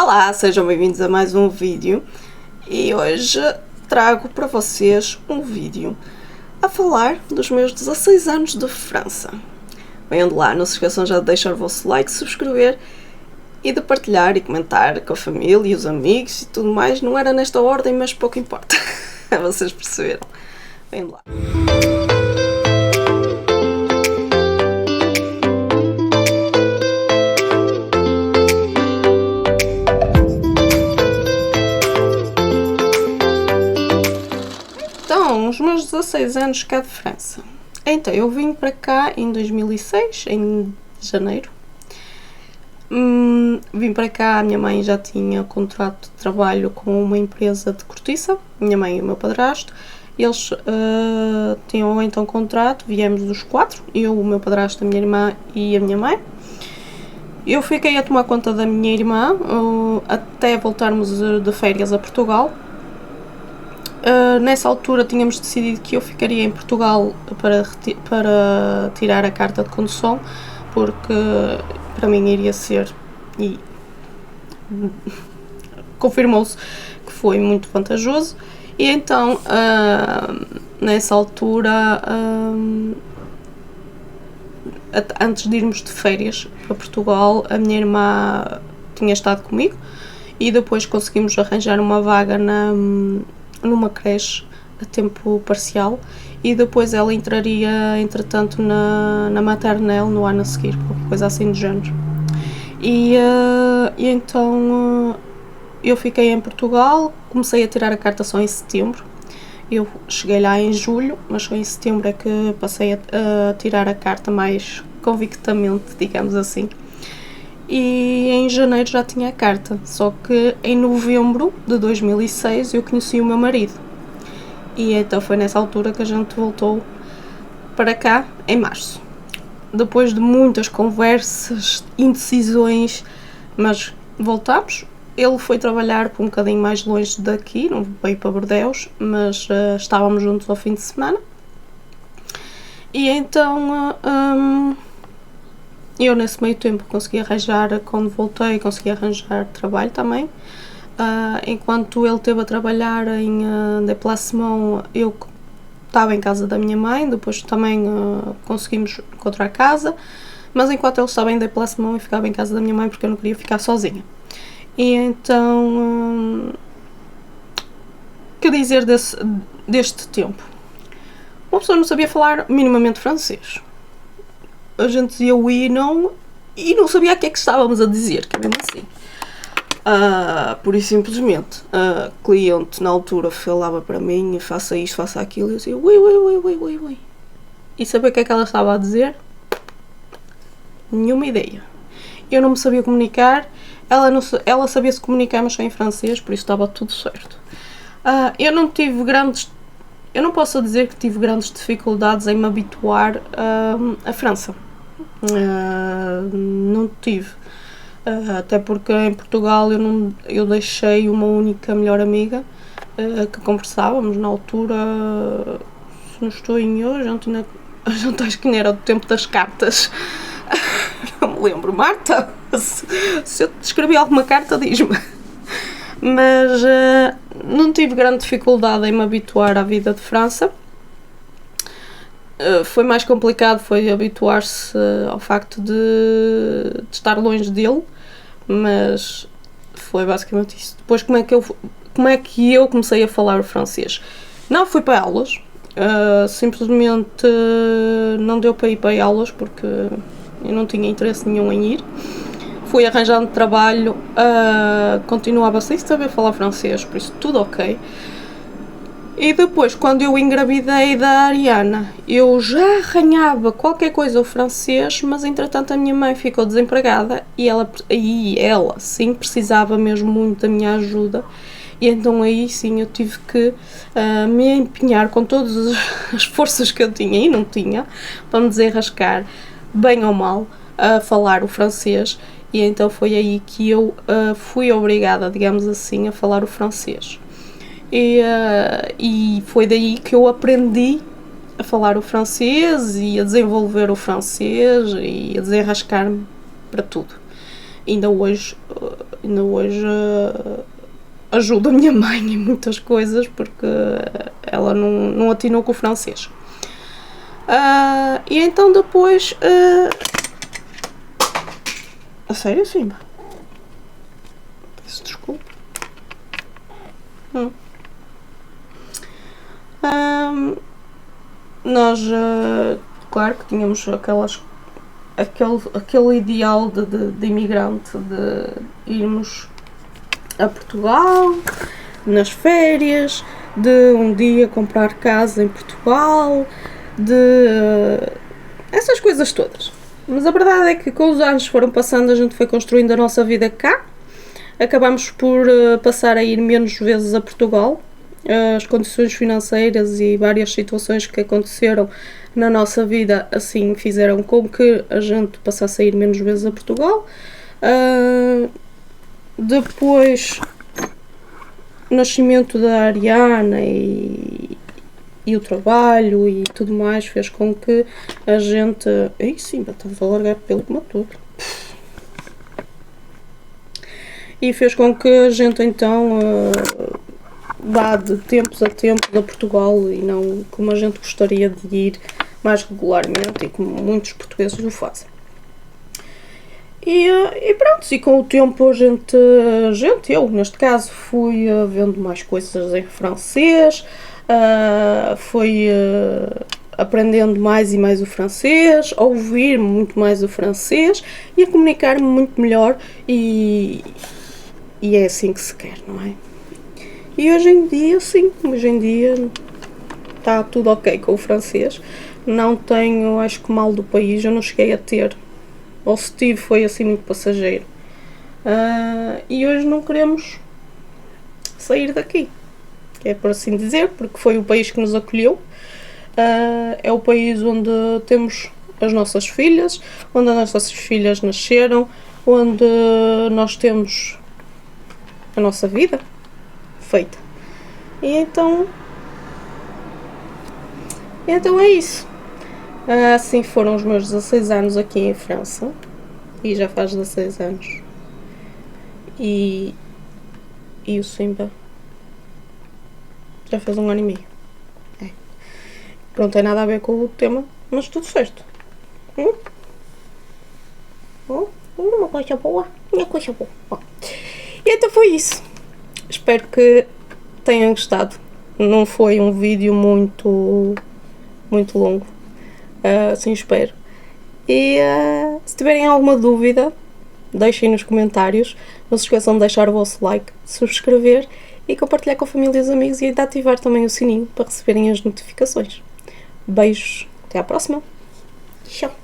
Olá, sejam bem-vindos a mais um vídeo e hoje trago para vocês um vídeo a falar dos meus 16 anos de França. Venham de lá, não se esqueçam já de deixar o vosso like, subscrever e de partilhar e comentar com a família e os amigos e tudo mais. Não era nesta ordem, mas pouco importa. Vocês perceberam. Venham de lá. Então, os meus 16 anos cá de França. Então, eu vim para cá em 2006, em janeiro. Vim para cá, a minha mãe já tinha contrato de trabalho com uma empresa de cortiça, minha mãe e o meu padrasto. Eles tinham então contrato, viemos os quatro, eu, o meu padrasto, a minha irmã e a minha mãe. Eu fiquei a tomar conta da minha irmã até voltarmos de férias a Portugal. Nessa altura tínhamos decidido que eu ficaria em Portugal para tirar a carta de condução, porque para mim iria ser, e confirmou-se que foi muito vantajoso. E então, nessa altura, antes de irmos de férias para Portugal, a minha irmã tinha estado comigo e depois conseguimos arranjar uma vaga numa creche a tempo parcial e depois ela entraria entretanto na maternelle no ano a seguir, qualquer coisa assim do género. E então eu fiquei em Portugal, comecei a tirar a carta só em setembro. Eu cheguei lá em julho, mas só em setembro é que passei a tirar a carta mais convictamente, digamos assim. E em janeiro já tinha a carta, só que em novembro de 2006 eu conheci o meu marido. E então foi nessa altura que a gente voltou para cá, em março. Depois de muitas conversas, indecisões, mas voltámos. Ele foi trabalhar para um bocadinho mais longe daqui, não veio para Bordeaux, mas estávamos juntos ao fim de semana. E então eu nesse meio tempo quando voltei, consegui arranjar trabalho também. Enquanto ele esteve a trabalhar em déplacement, eu estava em casa da minha mãe, depois também conseguimos encontrar casa, mas enquanto ele estava em déplacement eu ficava em casa da minha mãe porque eu não queria ficar sozinha. E então, que dizer deste tempo? Uma pessoa não sabia falar minimamente francês. A gente dizia oui e não sabia o que é que estávamos a dizer, que é mesmo assim. Por isso simplesmente, a cliente na altura falava para mim, faça isto, faça aquilo, e eu dizia oui. E saber o que é que ela estava a dizer? Nenhuma ideia. Eu não me sabia comunicar, ela sabia se comunicar, mas só em francês, por isso estava tudo certo. Eu não posso dizer que tive grandes dificuldades em me habituar à França. Não tive. Até porque em Portugal eu deixei uma única melhor amiga que conversávamos na altura, se não estou em erro, a gente acho que não era do tempo das cartas. Não me lembro, Marta, se eu te escrevi alguma carta diz-me. Mas não tive grande dificuldade em me habituar à vida de França. Foi mais complicado, foi habituar-se ao facto de estar longe dele, mas foi basicamente isso. Depois como é que eu comecei a falar o francês? Não fui para aulas, simplesmente não deu para ir para aulas porque eu não tinha interesse nenhum em ir. Fui arranjando trabalho, continuava sem saber falar francês, por isso tudo ok. E depois, quando eu engravidei da Ariana, eu já arranhava qualquer coisa o francês, mas entretanto a minha mãe ficou desempregada e ela sim precisava mesmo muito da minha ajuda. E então aí sim eu tive que me empenhar com todas as forças que eu tinha e não tinha, para me desenrascar, bem ou mal, a falar o francês. E então foi aí que eu fui obrigada, digamos assim, a falar o francês. E foi daí que eu aprendi a falar o francês e a desenvolver o francês e a desenrascar-me para tudo. Ainda hoje ainda hoje ajudo a minha mãe em muitas coisas porque ela não atinou com o francês. E então depois... a sério, Simba? Peço desculpa. Nós, claro que tínhamos aquele ideal de imigrante, de irmos a Portugal nas férias, de um dia comprar casa em Portugal, de essas coisas todas. Mas a verdade é que com os anos foram passando, a gente foi construindo a nossa vida cá. Acabamos por passar a ir menos vezes a Portugal. As condições financeiras e várias situações que aconteceram na nossa vida assim fizeram com que a gente passasse a ir menos vezes a Portugal. Depois, o nascimento da Ariana e o trabalho e tudo mais fez com que a gente... Ei, sim, estava a largar pelo como tudo. E fez com que a gente então vá de tempos a tempos a Portugal e não como a gente gostaria de ir mais regularmente e como muitos portugueses o fazem. E pronto, e com o tempo eu neste caso fui vendo mais coisas em francês, fui aprendendo mais e mais o francês, a ouvir muito mais o francês e a comunicar-me muito melhor e é assim que se quer, não é? E hoje em dia, sim, está tudo ok com o francês. Não tenho, acho que mal do país, eu não cheguei a ter. Ou se tive, foi assim muito passageiro. E hoje não queremos sair daqui. É por assim dizer, porque foi o país que nos acolheu. É o país onde temos as nossas filhas, onde as nossas filhas nasceram, onde nós temos a nossa vida feita. E então é isso. Assim foram os meus 16 anos aqui em França. E já faz 16 anos. E o Simba já fez 1 ano e meio. Não tem nada a ver com o tema, mas tudo certo. Uma coisa boa. Bom, e então foi isso. Espero que tenham gostado. Não foi um vídeo muito longo. Assim espero. E se tiverem alguma dúvida, deixem nos comentários. Não se esqueçam de deixar o vosso like, subscrever e compartilhar com a família e os amigos e de ativar também o sininho para receberem as notificações. Beijos. Até à próxima. Tchau.